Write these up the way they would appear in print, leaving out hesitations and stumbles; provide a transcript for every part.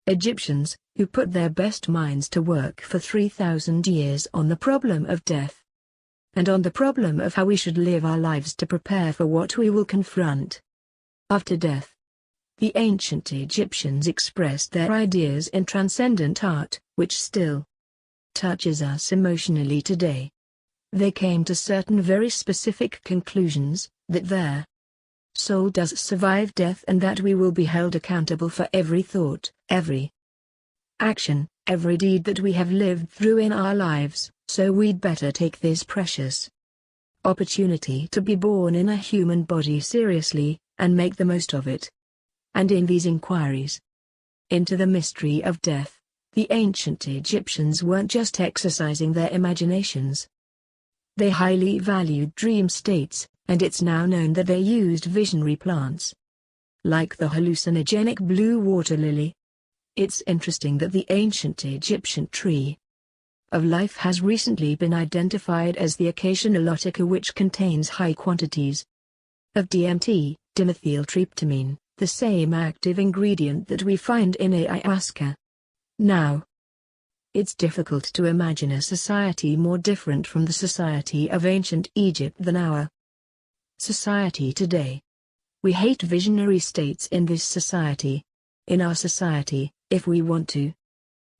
Egyptians, who put their best minds to work for 3,000 years on the problem of death, and on the problem of how we should live our lives to prepare for what we will confront after death. The ancient Egyptians expressed their ideas in transcendent art, which still touches us emotionally today. They came to certain very specific conclusions, that their soul does survive death and that we will be held accountable for every thought, every action, every deed that we have lived through in our lives, so we'd better take this precious opportunity to be born in a human body seriously, and make the most of it. And in these inquiries into the mystery of death, the ancient Egyptians weren't just exercising their imaginations. They highly valued dream states, and it's now known that they used visionary plants, like the hallucinogenic blue water lily. It's interesting that the ancient Egyptian tree of life has recently been identified as the acacia nilotica, which contains high quantities of DMT, dimethyltryptamine, the same active ingredient that we find in ayahuasca. Now, it's difficult to imagine a society more different from the society of ancient Egypt than our society today. We hate visionary states in this society. In our society, if we want to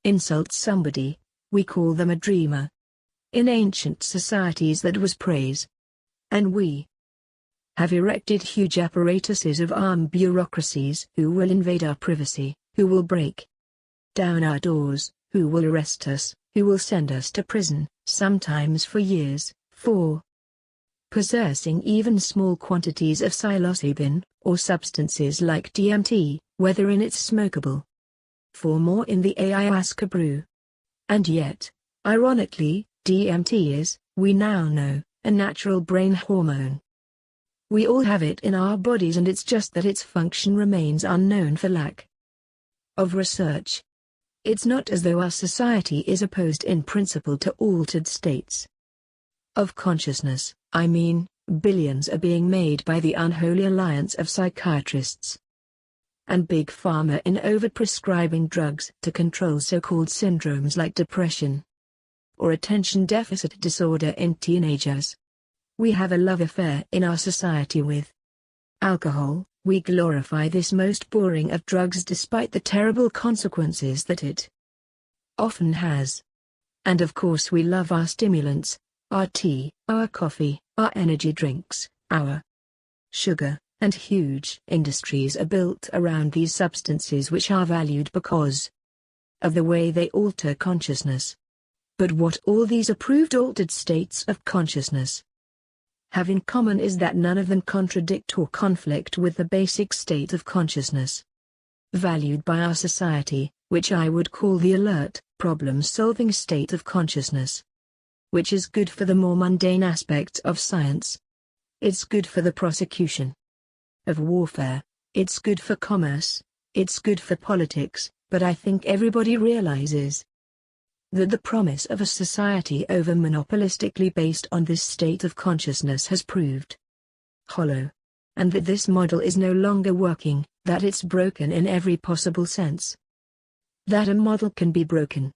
insult somebody, we call them a dreamer. In ancient societies that was praise. And we have erected huge apparatuses of armed bureaucracies who will invade our privacy, who will break down our doors, who will arrest us, who will send us to prison, sometimes for years, for possessing even small quantities of psilocybin, or substances like DMT, whether in its smokable form or in the ayahuasca brew. And yet, ironically, DMT is, we now know, a natural brain hormone. We all have it in our bodies, and it's just that its function remains unknown for lack of research. It's not as though our society is opposed in principle to altered states of consciousness. I mean, billions are being made by the unholy alliance of psychiatrists and big pharma in overprescribing drugs to control so-called syndromes like depression or attention deficit disorder in teenagers. We have a love affair in our society with alcohol. We glorify this most boring of drugs despite the terrible consequences that it often has. And of course we love our stimulants, our tea, our coffee, our energy drinks, our sugar, and huge industries are built around these substances which are valued because of the way they alter consciousness. But what all these approved altered states of consciousness have in common is that none of them contradict or conflict with the basic state of consciousness valued by our society, which I would call the alert, problem-solving state of consciousness, which is good for the more mundane aspects of science. It's good for the prosecution of warfare, it's good for commerce, it's good for politics, but I think everybody realizes that the promise of a society over monopolistically based on this state of consciousness has proved hollow, and that this model is no longer working, that it's broken in every possible sense. That a model can be broken,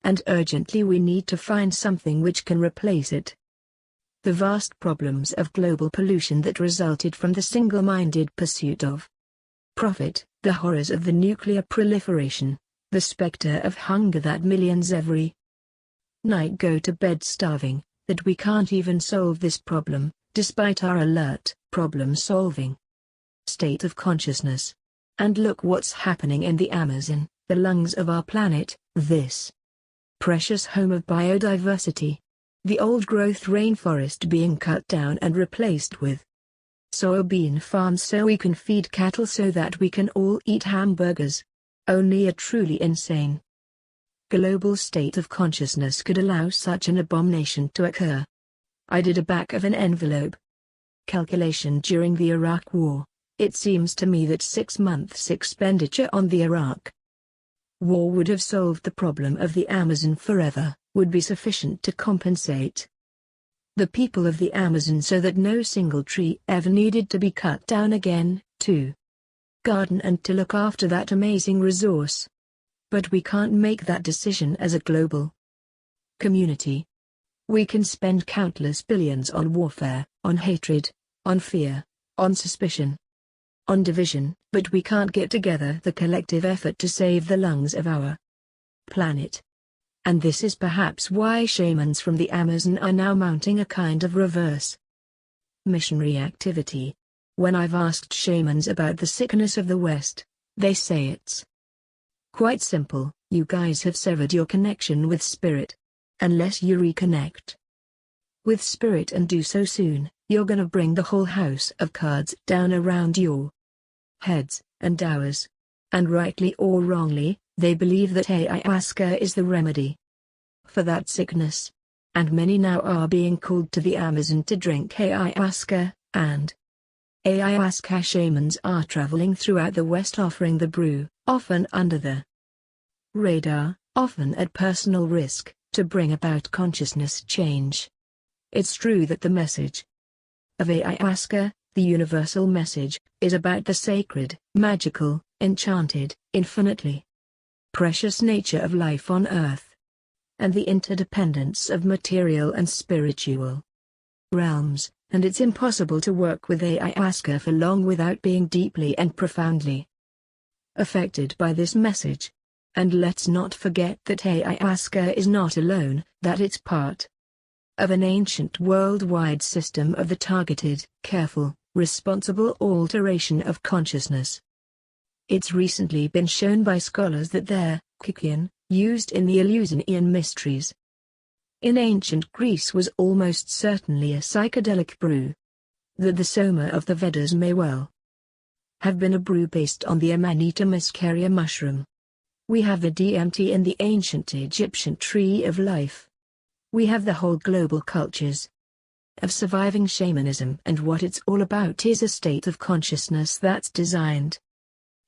and urgently we need to find something which can replace it. The vast problems of global pollution that resulted from the single-minded pursuit of profit, the horrors of the nuclear proliferation, the specter of hunger that millions every night go to bed starving, that we can't even solve this problem, despite our alert, problem-solving state of consciousness. And look what's happening in the Amazon, the lungs of our planet, this precious home of biodiversity. The old-growth rainforest being cut down and replaced with soybean farms so we can feed cattle so that we can all eat hamburgers. Only a truly insane global state of consciousness could allow such an abomination to occur. I did a back-of-an-envelope calculation during the Iraq War. It seems to me that 6 months' expenditure on the Iraq War would have solved the problem of the Amazon forever, would be sufficient to compensate the people of the Amazon so that no single tree ever needed to be cut down again, to garden and to look after that amazing resource. But we can't make that decision as a global community. We can spend countless billions on warfare, on hatred, on fear, on suspicion, on division, but we can't get together the collective effort to save the lungs of our planet. And this is perhaps why shamans from the Amazon are now mounting a kind of reverse missionary activity. When I've asked shamans about the sickness of the West, they say it's quite simple: you guys have severed your connection with spirit. Unless you reconnect with spirit and do so soon, you're gonna bring the whole house of cards down around your heads and ours. And rightly or wrongly, they believe that ayahuasca is the remedy for that sickness. And many now are being called to the Amazon to drink ayahuasca, and ayahuasca shamans are traveling throughout the West offering the brew, often under the radar, often at personal risk, to bring about consciousness change. It's true that the message of ayahuasca, the universal message, is about the sacred, magical, enchanted, infinitely precious nature of life on Earth, and the interdependence of material and spiritual realms, and it's impossible to work with ayahuasca for long without being deeply and profoundly affected by this message. And let's not forget that ayahuasca is not alone, that it's part of an ancient worldwide system of the targeted, careful, responsible alteration of consciousness. It's recently been shown by scholars that their kykeon, used in the Eleusinian mysteries in ancient Greece, was almost certainly a psychedelic brew. That the soma of the Vedas may well have been a brew based on the Amanita muscaria mushroom. We have the DMT in the ancient Egyptian tree of life. We have the whole global cultures of surviving shamanism, and what it's all about is a state of consciousness that's designed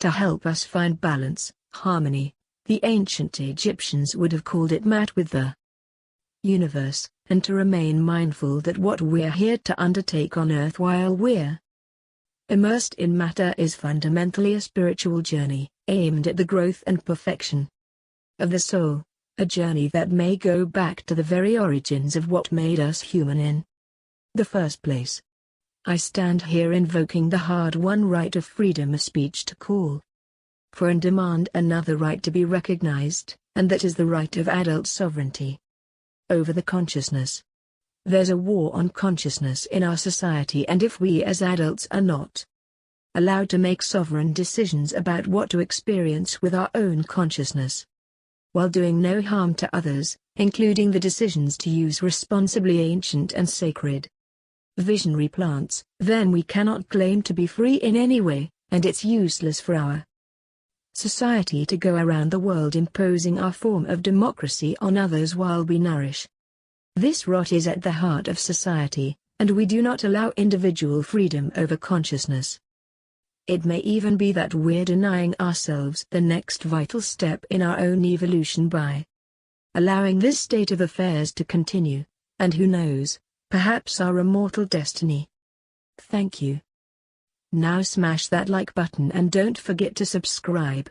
to help us find balance, harmony. The ancient Egyptians would have called it mat with the universe, and to remain mindful that what we're here to undertake on Earth while we're immersed in matter is fundamentally a spiritual journey, aimed at the growth and perfection of the soul, a journey that may go back to the very origins of what made us human in the first place. I stand here invoking the hard-won right of freedom of speech to call for and demand another right to be recognized, and that is the right of adult sovereignty over the consciousness. There's a war on consciousness in our society, and if we as adults are not allowed to make sovereign decisions about what to experience with our own consciousness, while doing no harm to others, including the decisions to use responsibly ancient and sacred visionary plants, then we cannot claim to be free in any way, and it's useless for our society to go around the world imposing our form of democracy on others while we nourish this rot is at the heart of society, and we do not allow individual freedom over consciousness. It may even be that we're denying ourselves the next vital step in our own evolution by allowing this state of affairs to continue, and who knows, perhaps our immortal destiny. Thank you. Now smash that like button and don't forget to subscribe.